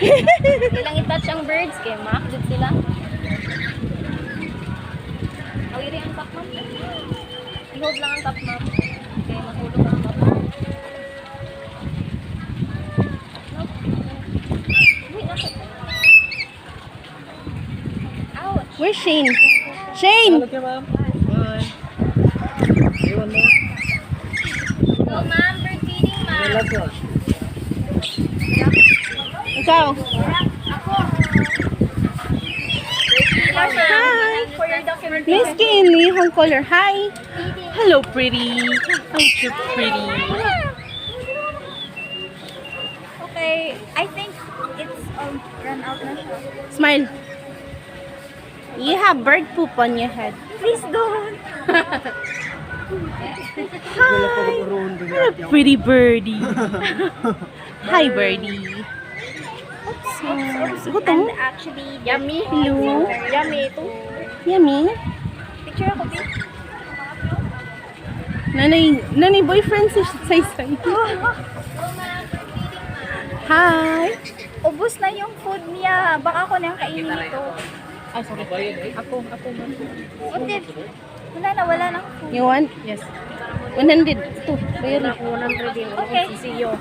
Ilang i-touch ang birds kay makdit sila. Awiri ang top ma'am. I-hold lang ang top ma'am. Kaya mahulog ang top. Ouch! Where's Shane? Shane! Okay, ma'am. Bye. Iwan mo. Go ma'am, bird feeding ma'am. Last one. Ikaw. Ako. Hi. For your documentation. Miss Kinley, hong color. Hi. Hello, pretty. Oh, you're pretty. Okay, I think it's run out na siya. Smile. You have bird poop on your head. Please don't. Hi. Hello, pretty birdie. Hi, birdie. And actually, yummy. Hello. Yummy ito. Yummy. Picture ako, babe. Nanay boyfriend sa say. Hi. Ubus na yung food niya. Baka ako na yung kainin nito. Ah, sorry. Ako man. Hindi. Wala nang food. You want? Yes. 100. Ito. Bayari. 100 din. Okay. See you.